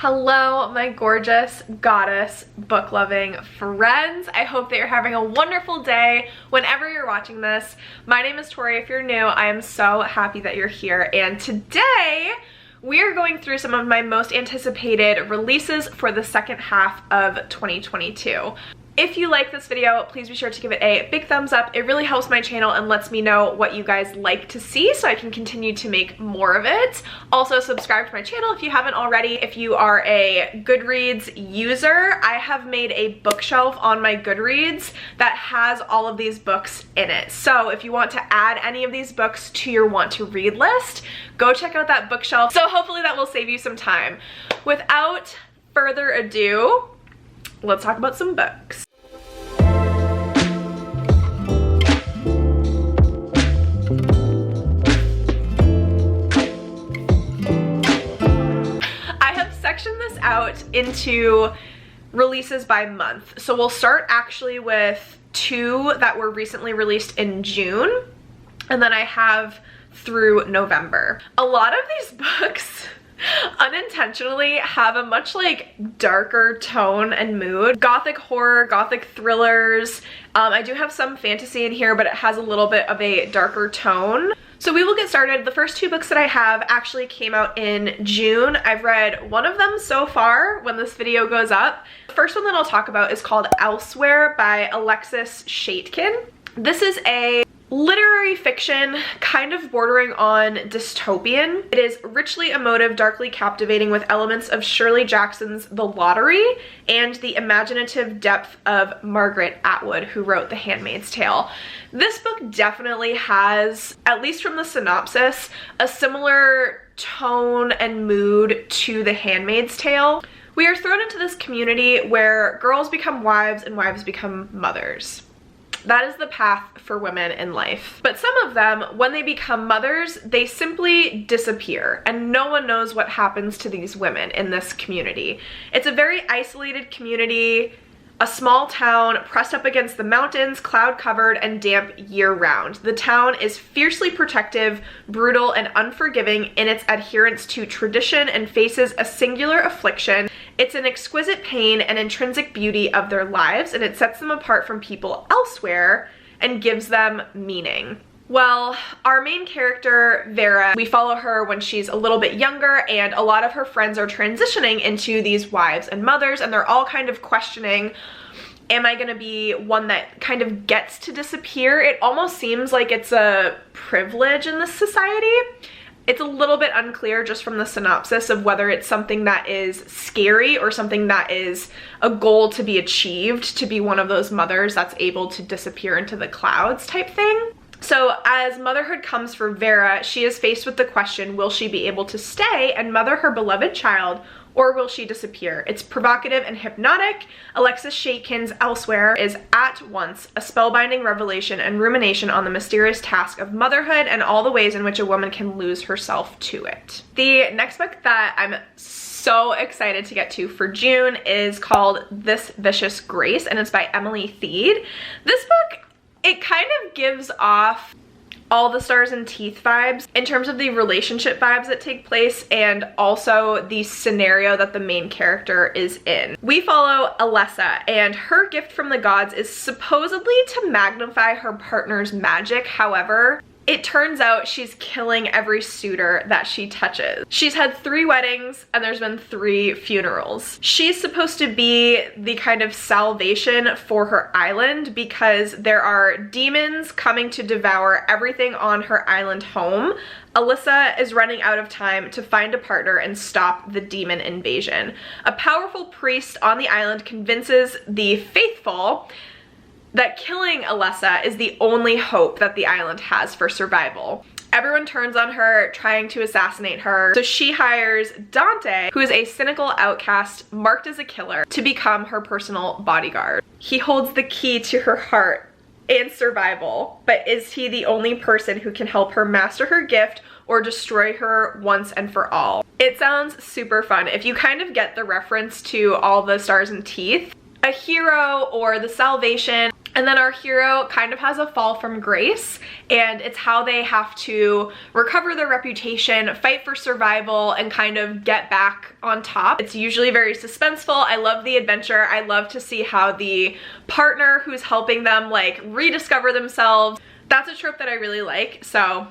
Hello, my gorgeous goddess book loving friends. I hope that you're having a wonderful day whenever you're watching this. My name is Tori. If you're new, I am so happy that you're here. And today we are going through some of my most anticipated releases for the second half of 2022. If you like this video, please be sure to give it a big thumbs up. It really helps my channel and lets me know what you guys like to see so I can continue to make more of it. Also, subscribe to my channel if you haven't already. If you are a Goodreads user, I have made a bookshelf on my Goodreads that has all of these books in it. So if you want to add any of these books to your want to read list, go check out that bookshelf. So hopefully that will save you some time. Without further ado, let's talk about some books. Section this out into releases by month. So we'll start actually with two that were recently released in June, and then I have through November. A lot of these books unintentionally have a much like darker tone and mood. Gothic horror, gothic thrillers. I do have some fantasy in here, but it has a little bit of a darker tone. So we will get started. The first two books that I have actually came out in June. I've read one of them so far when this video goes up. The first one that I'll talk about is called Elsewhere by Alexis Schaitkin. This is a literary fiction, kind of bordering on dystopian. It is richly emotive, darkly captivating with elements of Shirley Jackson's The Lottery and the imaginative depth of Margaret Atwood, who wrote The Handmaid's Tale. This book definitely has, at least from the synopsis, a similar tone and mood to The Handmaid's Tale. We are thrown into this community where girls become wives and wives become mothers. That is the path for women in life. But some of them, when they become mothers, they simply disappear, and no one knows what happens to these women in this community. It's a very isolated community, a small town pressed up against the mountains, cloud-covered and damp year-round. The town is fiercely protective, brutal, and unforgiving in its adherence to tradition and faces a singular affliction. It's an exquisite pain and intrinsic beauty of their lives, and it sets them apart from people elsewhere and gives them meaning. Well, our main character, Vera, we follow her when she's a little bit younger, and a lot of her friends are transitioning into these wives and mothers, and they're all kind of questioning, am I gonna be one that kind of gets to disappear? It almost seems like it's a privilege in this society. It's a little bit unclear just from the synopsis of whether it's something that is scary or something that is a goal to be achieved, to be one of those mothers that's able to disappear into the clouds type thing. So as motherhood comes for Vera, she is faced with the question, will she be able to stay and mother her beloved child, or will she disappear? It's provocative and hypnotic. Alexis Schaitkin's Elsewhere is at once a spellbinding revelation and rumination on the mysterious task of motherhood and all the ways in which a woman can lose herself to it. The next book that I'm so excited to get to for June is called This Vicious Grace, and it's by Emily Thiede. This book, it kind of gives off all the Stars and Teeth vibes in terms of the relationship vibes that take place and also the scenario that the main character is in. We follow Alessa, and her gift from the gods is supposedly to magnify her partner's magic. However, it turns out she's killing every suitor that she touches. She's had 3 weddings and there's been 3 funerals. She's supposed to be the kind of salvation for her island because there are demons coming to devour everything on her island home. Alyssa is running out of time to find a partner and stop the demon invasion. A powerful priest on the island convinces the faithful that killing Alessa is the only hope that the island has for survival. Everyone turns on her, trying to assassinate her, so she hires Dante, who is a cynical outcast marked as a killer, to become her personal bodyguard. He holds the key to her heart and survival, but is he the only person who can help her master her gift or destroy her once and for all? It sounds super fun. If you kind of get the reference to all the Stars and Teeth, a hero or the salvation, And then our hero kind of has a fall from grace, and it's how they have to recover their reputation, fight for survival, and kind of get back on top. It's usually very suspenseful. I love the adventure. I love to see how the partner who's helping them like rediscover themselves. That's a trope that I really like, so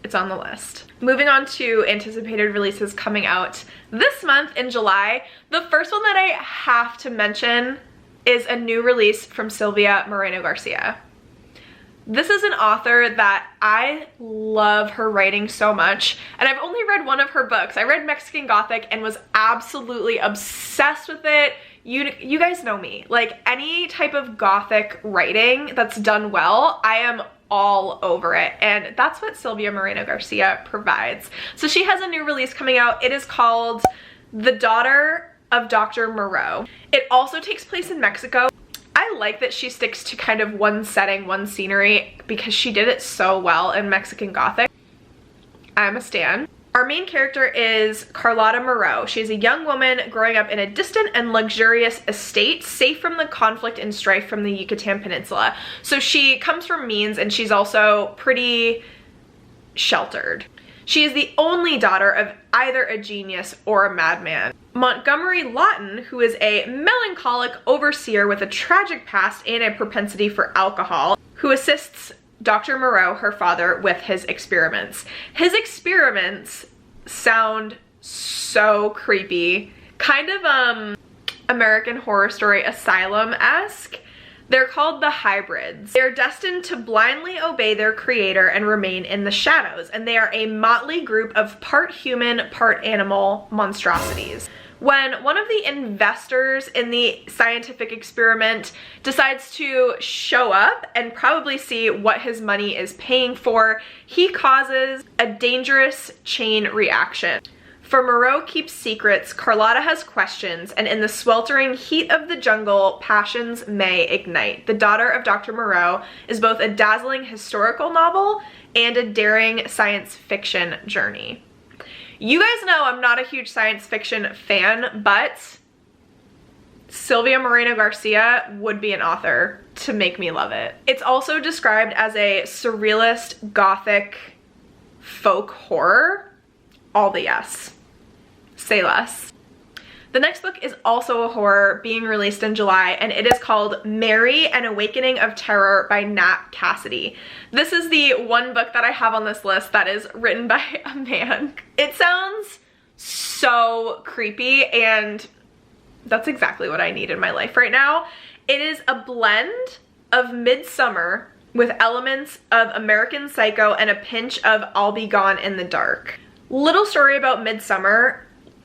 it's on the list. Moving on to anticipated releases coming out this month in July. The first one that I have to mention is a new release from Silvia Moreno Garcia. This is an author that I love her writing so much, and I've only read one of her books. I read Mexican Gothic and was absolutely obsessed with it. You guys know me. Like, any type of Gothic writing that's done well, I am all over it, and that's what Silvia Moreno Garcia provides. So she has a new release coming out. It is called The Daughter of Dr. Moreau. It also takes place in Mexico. I like that she sticks to kind of one setting, one scenery, because she did it so well in Mexican Gothic. I'm a stan. Our main character is Carlotta Moreau. She's a young woman growing up in a distant and luxurious estate, safe from the conflict and strife from the Yucatan Peninsula. So she comes from means, and she's also pretty sheltered. She is the only daughter of either a genius or a madman. Montgomery Lawton, who is a melancholic overseer with a tragic past and a propensity for alcohol, who assists Dr. Moreau, her father, with his experiments. His experiments sound so creepy. Kind of American Horror Story Asylum-esque. They're called the hybrids. They're destined to blindly obey their creator and remain in the shadows, and they are a motley group of part human, part animal monstrosities. When one of the investors in the scientific experiment decides to show up and probably see what his money is paying for, he causes a dangerous chain reaction. For Moreau keeps secrets, Carlotta has questions, and in the sweltering heat of the jungle, passions may ignite. The Daughter of Dr. Moreau is both a dazzling historical novel and a daring science fiction journey. You guys know I'm not a huge science fiction fan, but Silvia Moreno Garcia would be an author to make me love it. It's also described as a surrealist, gothic, folk horror. All the yes. Say less. The next book is also a horror, being released in July, and it is called Mary, An Awakening of Terror by Nat Cassidy. This is the one book that I have on this list that is written by a man. It sounds so creepy, and that's exactly what I need in my life right now. It is a blend of Midsommar with elements of American Psycho and a pinch of I'll Be Gone in the Dark. Little story about Midsommar.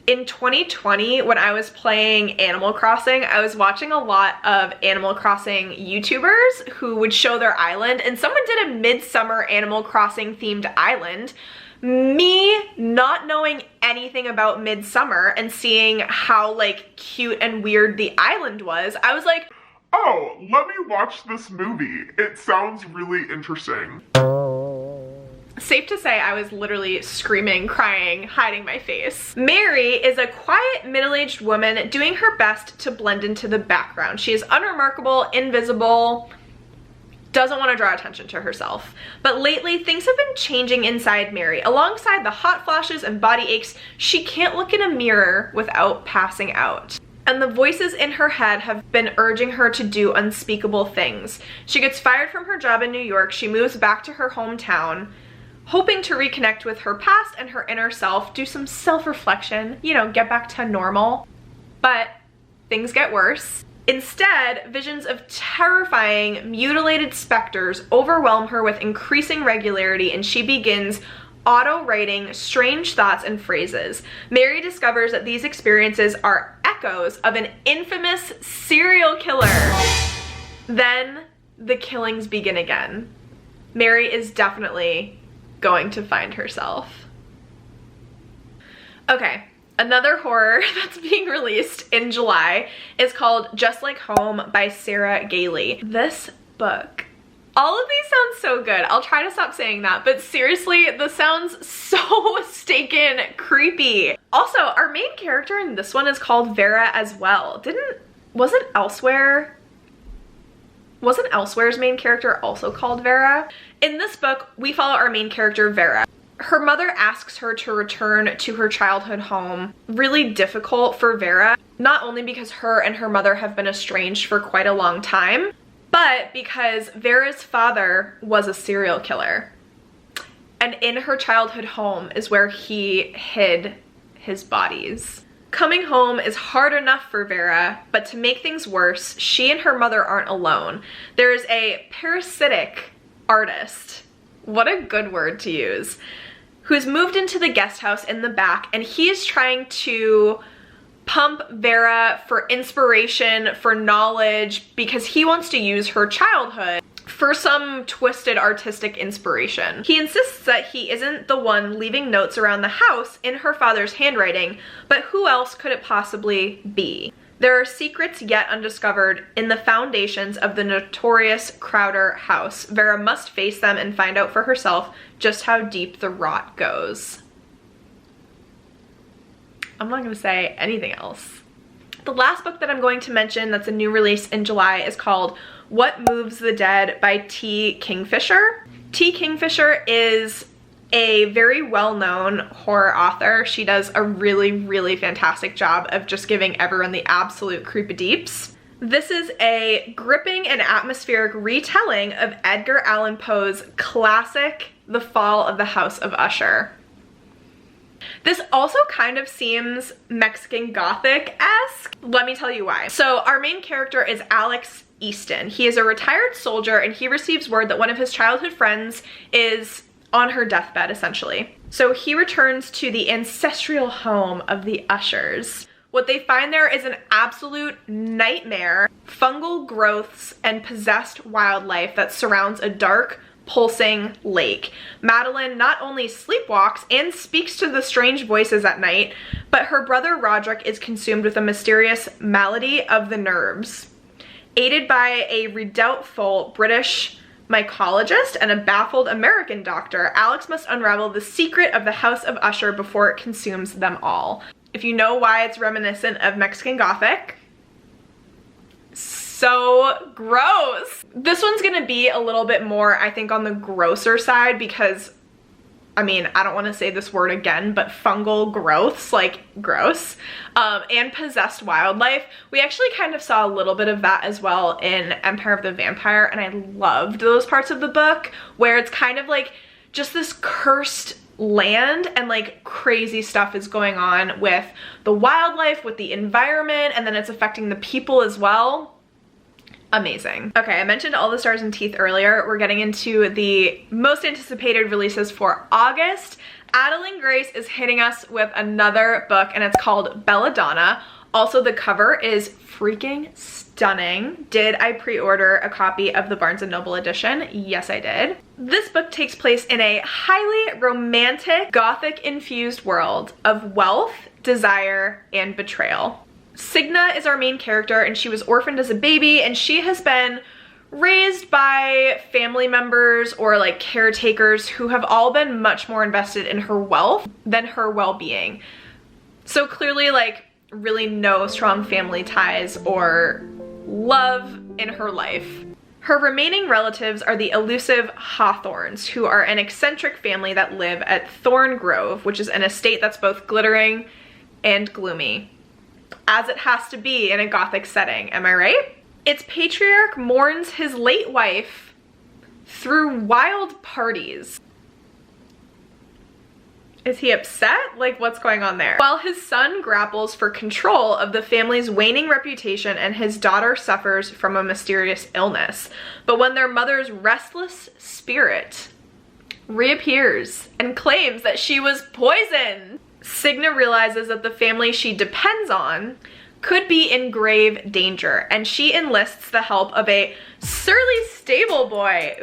In 2020, when I was playing Animal Crossing, I was watching a lot of Animal Crossing YouTubers who would show their island, and someone did a Midsommar Animal Crossing themed island. Me not knowing anything about Midsommar and seeing how like cute and weird the island was, I was like, oh, let me watch this movie. It sounds really interesting. Safe to say I was literally screaming, crying, hiding my face. Mary is a quiet, middle-aged woman doing her best to blend into the background. She is unremarkable, invisible, doesn't want to draw attention to herself. But lately, things have been changing inside Mary. Alongside the hot flashes and body aches, she can't look in a mirror without passing out. And the voices in her head have been urging her to do unspeakable things. She gets fired from her job in New York. She moves back to her hometown, hoping to reconnect with her past and her inner self, do some self-reflection, you know, get back to normal. But things get worse. Instead, visions of terrifying, mutilated specters overwhelm her with increasing regularity, and she begins auto-writing strange thoughts and phrases. Mary discovers that these experiences are echoes of an infamous serial killer. Then the killings begin again. Mary is definitely going to find herself. Okay, another horror that's being released in July is called Just Like Home by Sarah Gailey. This book, all of these sound so good. I'll try to stop saying that, but seriously, this sounds so stinking creepy. Also, our main character in this one is called Vera as well. Wasn't Elsewhere Wasn't Elsewhere's main character also called Vera? In this book, we follow our main character, Vera. Her mother asks her to return to her childhood home. Really difficult for Vera, not only because her and her mother have been estranged for quite a long time, but because Vera's father was a serial killer. And in her childhood home is where he hid his bodies. Coming home is hard enough for Vera, but to make things worse, she and her mother aren't alone. There is a parasitic artist, what a good word to use, who's moved into the guest house in the back, and he is trying to pump Vera for inspiration, for knowledge, because he wants to use her childhood for some twisted artistic inspiration. He insists that he isn't the one leaving notes around the house in her father's handwriting, but who else could it possibly be? There are secrets yet undiscovered in the foundations of the notorious Crowder house. Vera must face them and find out for herself just how deep the rot goes. I'm not gonna say anything else. The last book that I'm going to mention that's a new release in July is called What Moves the Dead by T. Kingfisher. T. Kingfisher is a very well-known horror author. She does a really, really fantastic job of just giving everyone the absolute creep-a-deeps. This is a gripping and atmospheric retelling of Edgar Allan Poe's classic, The Fall of the House of Usher. This also kind of seems Mexican Gothic-esque. Let me tell you why. So our main character is Alex Easton. He is a retired soldier and he receives word that one of his childhood friends is on her deathbed, essentially. So he returns to the ancestral home of the Ushers. What they find there is an absolute nightmare, fungal growths and possessed wildlife that surrounds a dark, pulsing lake. Madeline not only sleepwalks and speaks to the strange voices at night, but her brother Roderick is consumed with a mysterious malady of the nerves. Aided by a redoubtful British mycologist and a baffled American doctor, Alex must unravel the secret of the House of Usher before it consumes them all. If you know why it's reminiscent of Mexican Gothic, so gross. This one's gonna be a little bit more, I think, on the grosser side because, I mean, I don't want to say this word again, but fungal growths, like gross, and possessed wildlife. We actually kind of saw a little bit of that as well in Empire of the Vampire, and I loved those parts of the book where it's kind of like just this cursed land and like crazy stuff is going on with the wildlife, with the environment, and then it's affecting the people as well. Amazing. Okay, I mentioned All the Stars and Teeth earlier. We're getting into the most anticipated releases for August. Adeline Grace is hitting us with another book and it's called Belladonna. Also, the cover is freaking stunning. Did I pre-order a copy of the Barnes & Noble edition? Yes, I did. This book takes place in a highly romantic, gothic-infused world of wealth, desire, and betrayal. Signa is our main character and she was orphaned as a baby and she has been raised by family members or like caretakers who have all been much more invested in her wealth than her well-being. So clearly like really no strong family ties or love in her life. Her remaining relatives are the elusive Hawthorns, who are an eccentric family that live at Thorn Grove, which is an estate that's both glittering and gloomy. As it has to be in a gothic setting, am I right? Its patriarch mourns his late wife through wild parties. Is he upset? Like, what's going on there? While his son grapples for control of the family's waning reputation and his daughter suffers from a mysterious illness. But when their mother's restless spirit reappears and claims that she was poisoned, Signa realizes that the family she depends on could be in grave danger, and she enlists the help of a surly stable boy,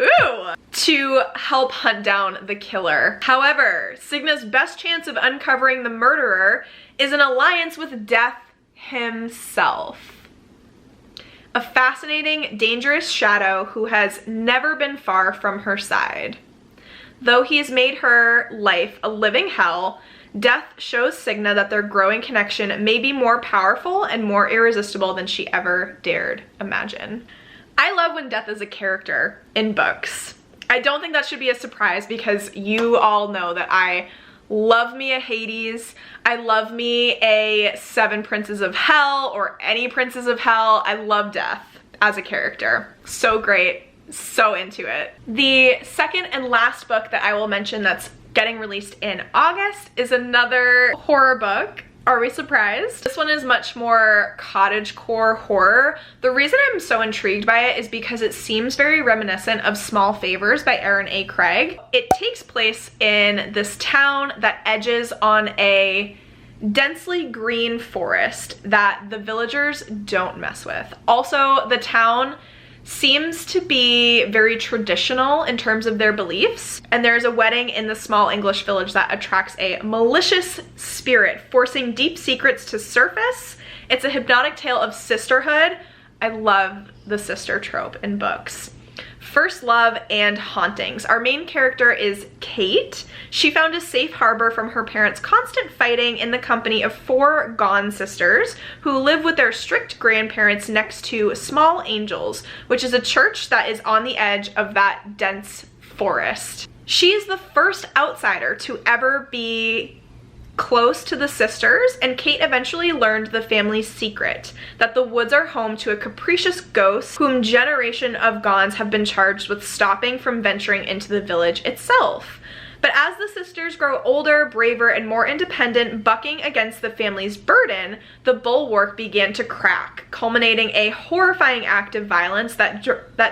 to help hunt down the killer. However, Signa's best chance of uncovering the murderer is an alliance with Death himself. A fascinating, dangerous shadow who has never been far from her side. Though he has made her life a living hell, Death shows Signa that their growing connection may be more powerful and more irresistible than she ever dared imagine. I love when death is a character in books. I don't think that should be a surprise because you all know that I love me a Hades. I love me a Seven Princes of Hell or any Princes of Hell. I love death as a character. So great. So into it. The second and last book that I will mention that's getting released in August is another horror book. Are we surprised? This one is much more cottagecore horror. The reason I'm so intrigued by it is because it seems very reminiscent of Small Favors by Aaron A. Craig. It takes place in this town that edges on a densely green forest that the villagers don't mess with. Also, the town seems to be very traditional in terms of their beliefs, and there's a wedding in the small English village that attracts a malicious spirit, forcing deep secrets to surface. It's a hypnotic tale of sisterhood. I love the sister trope in books. First love and hauntings. Our main character is Kate. She found a safe harbor from her parents' constant fighting in the company of 4 gone sisters who live with their strict grandparents next to Small Angels, which is a church that is on the edge of that dense forest. She is the first outsider to ever be close to the sisters, and Kate eventually learned the family's secret, that the woods are home to a capricious ghost whom generation of gones have been charged with stopping from venturing into the village itself. But as the sisters grow older, braver, and more independent, bucking against the family's burden, the bulwark began to crack, culminating a horrifying act of violence that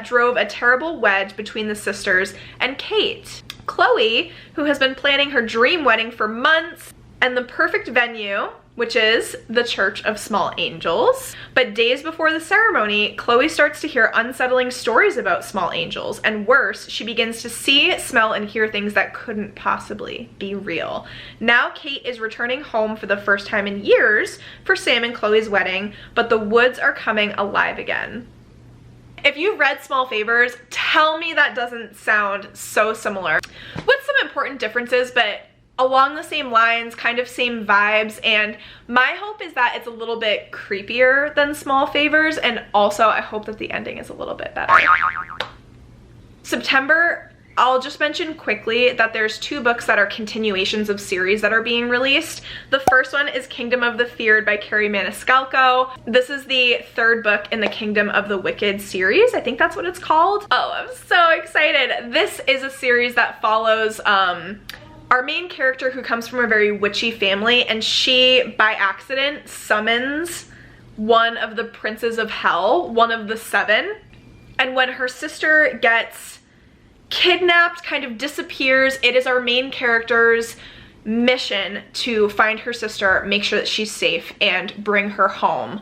drove a terrible wedge between the sisters and Kate. Chloe, who has been planning her dream wedding for months, and the perfect venue, which is the Church of Small Angels. But days before the ceremony, Chloe starts to hear unsettling stories about small angels, and worse, she begins to see, smell, and hear things that couldn't possibly be real. Now Kate is returning home for the first time in years for Sam and Chloe's wedding, but the woods are coming alive again. If you've read Small Favors, tell me that doesn't sound so similar. With some important differences, but along the same lines, kind of same vibes, and my hope is that it's a little bit creepier than Small Favors, and also I hope that the ending is a little bit better. September, I'll just mention quickly that there's 2 books that are continuations of series that are being released. The first one is Kingdom of the Feared by Carrie Maniscalco. This is the 3rd book in the Kingdom of the Wicked series. I think that's what it's called. Oh, I'm so excited. This is a series that follows our main character, who comes from a very witchy family, and she, by accident, summons one of the princes of hell, one of the 7. And when her sister gets kidnapped, kind of disappears, it is our main character's mission to find her sister, make sure that she's safe, and bring her home.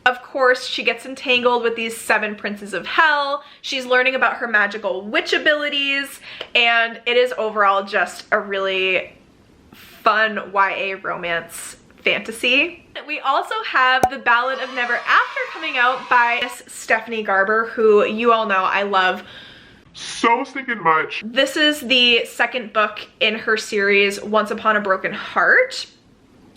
Of course, she gets entangled with these 7 princes of hell. She's learning about her magical witch abilities, and it is overall just a really fun YA romance fantasy. We also have The Ballad of Never After coming out by Miss Stephanie Garber, who you all know I love so stinking much. This is the 2nd book in her series, Once Upon a Broken Heart.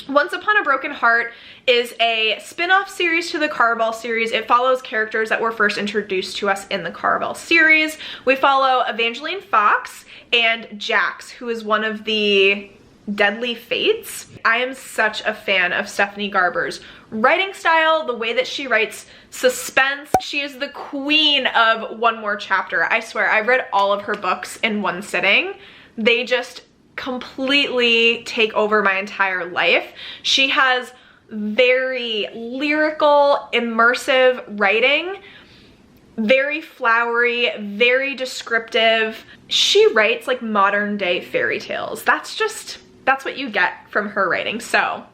Once Upon a Broken Heart is a spin-off series to the Caraval series. It follows characters that were first introduced to us in the Caraval series. We follow Evangeline Fox and Jax, who is one of the Deadly Fates. I am such a fan of Stephanie Garber's writing style, the way that she writes suspense. She is the queen of One More Chapter. I swear, I read all of her books in one sitting. They just completely take over my entire life. She has very lyrical, immersive writing, very flowery, very descriptive. She writes like modern day fairy tales. That's what you get from her writing, so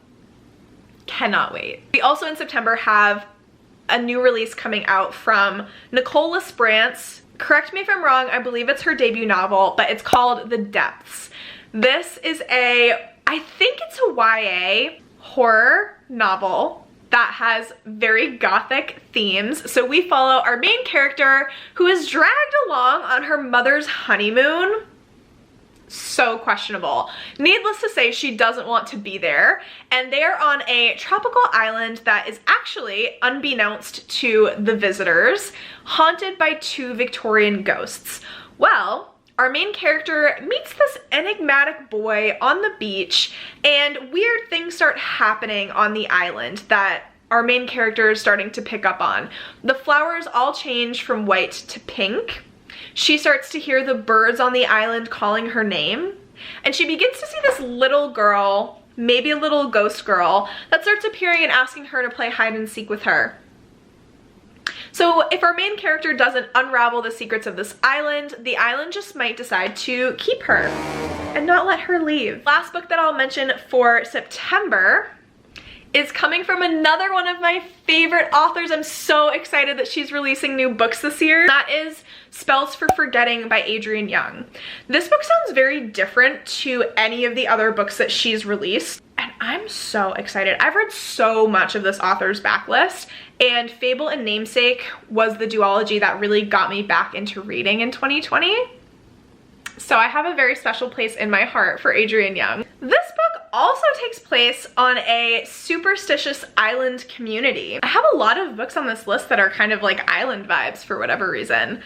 cannot wait. We also in September have a new release coming out from Nicole Lesprance. Correct me if I'm wrong, I believe it's her debut novel, but it's called The Depths. This is I think it's a YA horror novel that has very gothic themes. So we follow our main character, who is dragged along on her mother's honeymoon. so questionable. Needless to say, she doesn't want to be there, and they're on a tropical island that is actually, unbeknownst to the visitors, haunted by 2 Victorian ghosts. Well, our main character meets this enigmatic boy on the beach, and weird things start happening on the island that our main character is starting to pick up on. The flowers all change from white to pink. She starts to hear the birds on the island calling her name, and she begins to see this little girl, maybe a little ghost girl, that starts appearing and asking her to play hide and seek with her. So if our main character doesn't unravel the secrets of this island, the island just might decide to keep her and not let her leave. Last book that I'll mention for September is coming from another one of my favorite authors. I'm so excited that she's releasing new books this year. That is Spells for Forgetting by Adrienne Young. This book sounds very different to any of the other books that she's released, and I'm so excited. I've read so much of this author's backlist, and Fable and Namesake was the duology that really got me back into reading in 2020. So I have a very special place in my heart for Adrienne Young. This book also takes place on a superstitious island community. I have a lot of books on this list that are kind of like island vibes for whatever reason.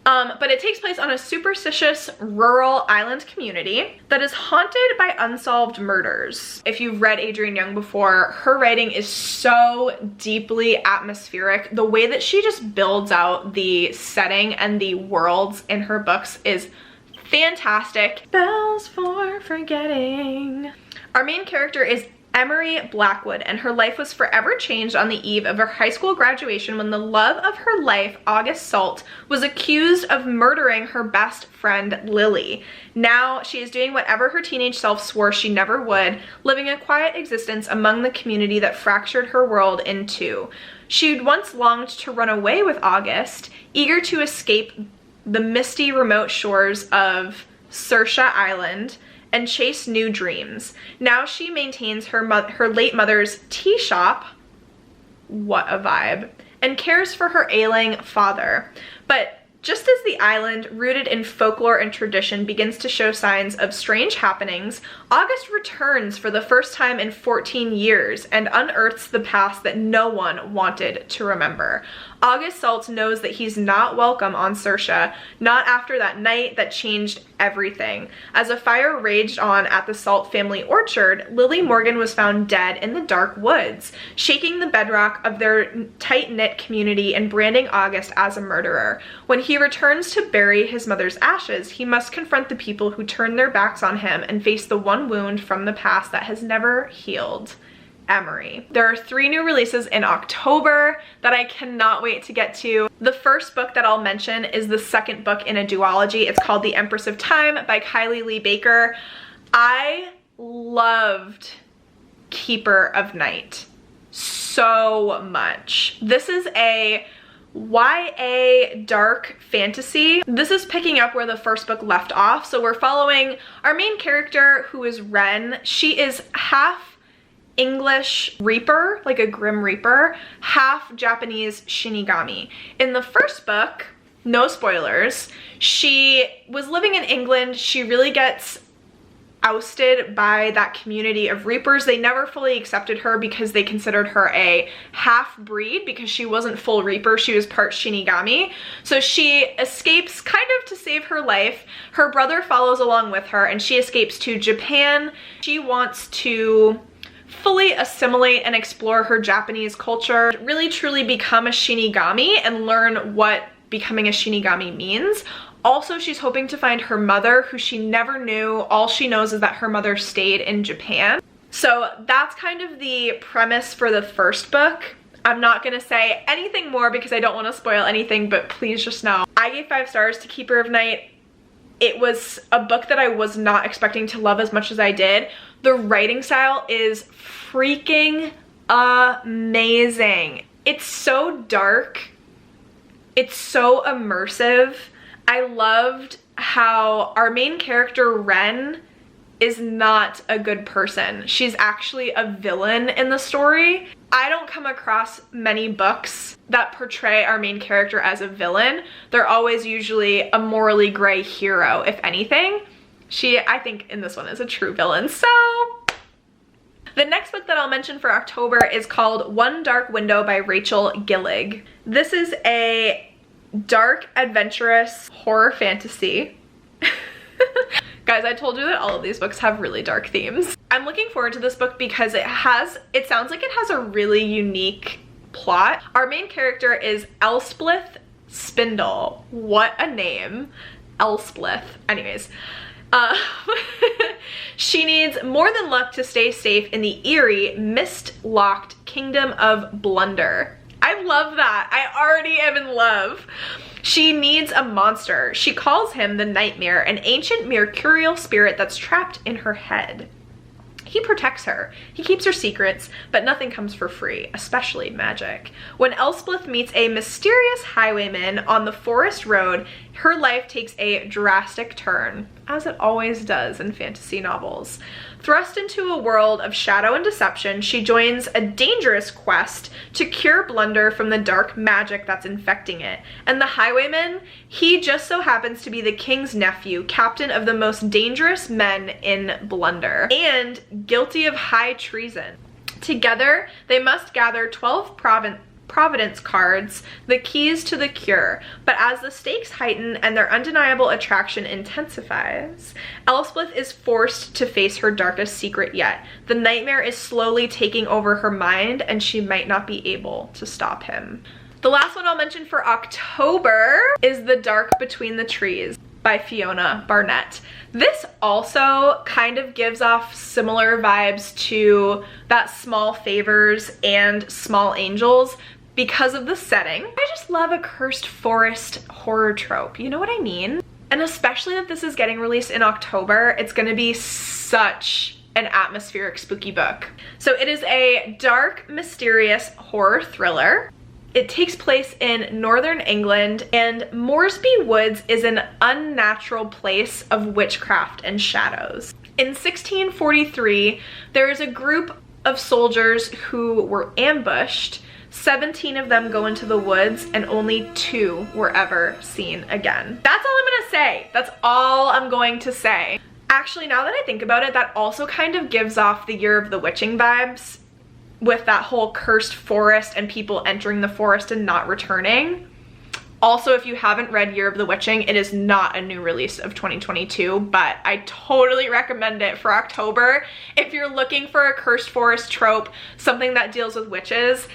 But it takes place on a superstitious rural island community that is haunted by unsolved murders. If you've read Adrienne Young before, her writing is so deeply atmospheric. The way that she just builds out the setting and the worlds in her books is fantastic. Bells for Forgetting. Our main character is Emery Blackwood, and her life was forever changed on the eve of her high school graduation when the love of her life, August Salt, was accused of murdering her best friend, Lily. Now she is doing whatever her teenage self swore she never would, living a quiet existence among the community that fractured her world in two. She'd once longed to run away with August, eager to escape the misty remote shores of Saoirse Island and chase new dreams. Now she maintains her late mother's tea shop, what a vibe, and cares for her ailing father. But just as the island, rooted in folklore and tradition, begins to show signs of strange happenings, August returns for the first time in 14 years and unearths the past that no one wanted to remember. August Salt knows that he's not welcome on Saoirse, not after that night that changed everything. As a fire raged on at the Salt family orchard, Lily Morgan was found dead in the dark woods, shaking the bedrock of their tight-knit community and branding August as a murderer. When he returns to bury his mother's ashes, he must confront the people who turned their backs on him and face the one wound from the past that has never healed. Emery. There are 3 new releases in October that I cannot wait to get to. The first book that I'll mention is the second book in a duology. It's called The Empress of Time by Kylie Lee Baker. I loved Keeper of Night so much. This is a YA dark fantasy. This is picking up where the first book left off. So we're following our main character, who is Ren. She is half English Reaper, like a Grim Reaper, half Japanese Shinigami. In the first book, no spoilers, she was living in England. She really gets ousted by that community of Reapers. They never fully accepted her because they considered her a half-breed because she wasn't full Reaper, she was part Shinigami. So she escapes kind of to save her life. Her brother follows along with her and she escapes to Japan. She wants to fully assimilate and explore her Japanese culture, really truly become a Shinigami and learn what becoming a Shinigami means. Also, she's hoping to find her mother, who she never knew. All she knows is that her mother stayed in Japan. So that's kind of the premise for the first book. I'm not gonna say anything more because I don't want to spoil anything, but please just know I gave 5 stars to Keeper of Night. It was a book that I was not expecting to love as much as I did. The writing style is freaking amazing. It's so dark. It's so immersive. I loved how our main character, Ren, is not a good person. She's actually a villain in the story. I don't come across many books that portray our main character as a villain. They're always usually a morally gray hero, if anything. She, I think in this one, is a true villain. So the next book that I'll mention for October is called One Dark Window by Rachel Gillig. This is a dark, adventurous horror fantasy. Guys, I told you that all of these books have really dark themes. I'm looking forward to this book because it sounds like it has a really unique plot. Our main character is Elspeth Spindle. What a name. Elspeth. Anyways. She needs more than luck to stay safe in the eerie, mist-locked kingdom of Blunder. I love that. I already am in love. She needs a monster. She calls him the Nightmare, an ancient mercurial spirit that's trapped in her head. He protects her. He keeps her secrets, but nothing comes for free, especially magic. When Elspeth meets a mysterious highwayman on the forest road, her life takes a drastic turn, as it always does in fantasy novels. Thrust into a world of shadow and deception, she joins a dangerous quest to cure Blunder from the dark magic that's infecting it. And the highwayman, he just so happens to be the king's nephew, captain of the most dangerous men in Blunder, and guilty of high treason. Together, they must gather 12 Providence cards, the keys to the cure. But as the stakes heighten and their undeniable attraction intensifies, Elspeth is forced to face her darkest secret yet. The Nightmare is slowly taking over her mind, and she might not be able to stop him. The last one I'll mention for October is The Dark Between the Trees by Fiona Barnett. This also kind of gives off similar vibes to that Small Favors and Small Angels because of the setting. I just love a cursed forest horror trope, you know what I mean? And especially that this is getting released in October, it's gonna be such an atmospheric spooky book. So it is a dark, mysterious horror thriller. It takes place in northern England, and Moresby Woods is an unnatural place of witchcraft and shadows. In 1643, there is a group of soldiers who were ambushed. 17 of them go into the woods, and only 2 were ever seen again. That's all I'm gonna say. That's all I'm going to say. Actually, now that I think about it, that also kind of gives off the Year of the Witching vibes, with that whole cursed forest and people entering the forest and not returning. Also, if you haven't read Year of the Witching, it is not a new release of 2022, but I totally recommend it for October. If you're looking for a cursed forest trope, something that deals with witches,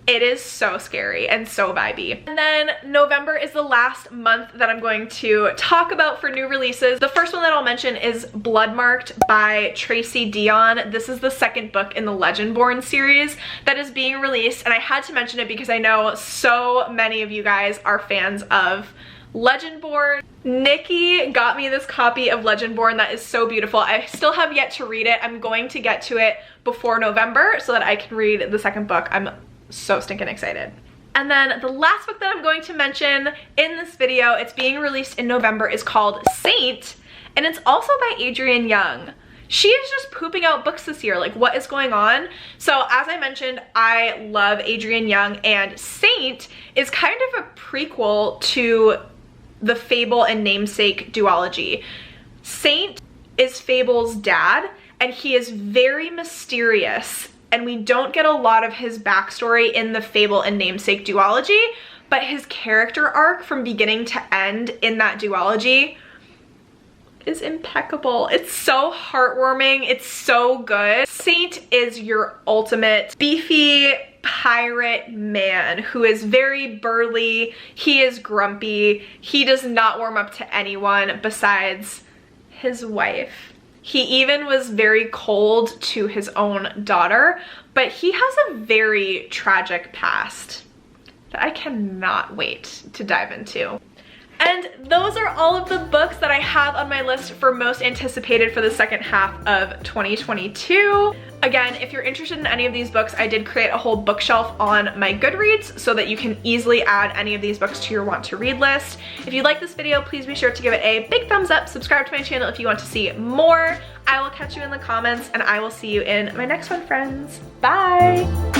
it is so scary and so vibey. And then November is the last month that I'm going to talk about for new releases. The first one that I'll mention is Bloodmarked by Tracy Dion. This is the second book in the Legendborn series that is being released, and I had to mention it because I know so many of you guys are fans of Legendborn. Nikki got me this copy of Legendborn that is so beautiful. I still have yet to read it. I'm going to get to it before November so that I can read the second book. I'm so stinking excited. And then the last book that I'm going to mention in this video, it's being released in November, is called Saint, and it's also by Adrienne Young. She is just pooping out books this year. Like, what is going on? So as I mentioned, I love Adrienne Young, and Saint is kind of a prequel to the Fable and Namesake duology. Saint is Fable's dad, and he is very mysterious, and we don't get a lot of his backstory in the Fable and Namesake duology, but his character arc from beginning to end in that duology is impeccable. It's so heartwarming. It's so good. Saint is your ultimate beefy pirate man who is very burly. He is grumpy. He does not warm up to anyone besides his wife. He even was very cold to his own daughter, but he has a very tragic past that I cannot wait to dive into. And those are all of the books that I have on my list for most anticipated for the second half of 2022. Again, if you're interested in any of these books, I did create a whole bookshelf on my Goodreads so that you can easily add any of these books to your want to read list. If you like this video, please be sure to give it a big thumbs up, subscribe to my channel if you want to see more. I will catch you in the comments, and I will see you in my next one, friends. Bye!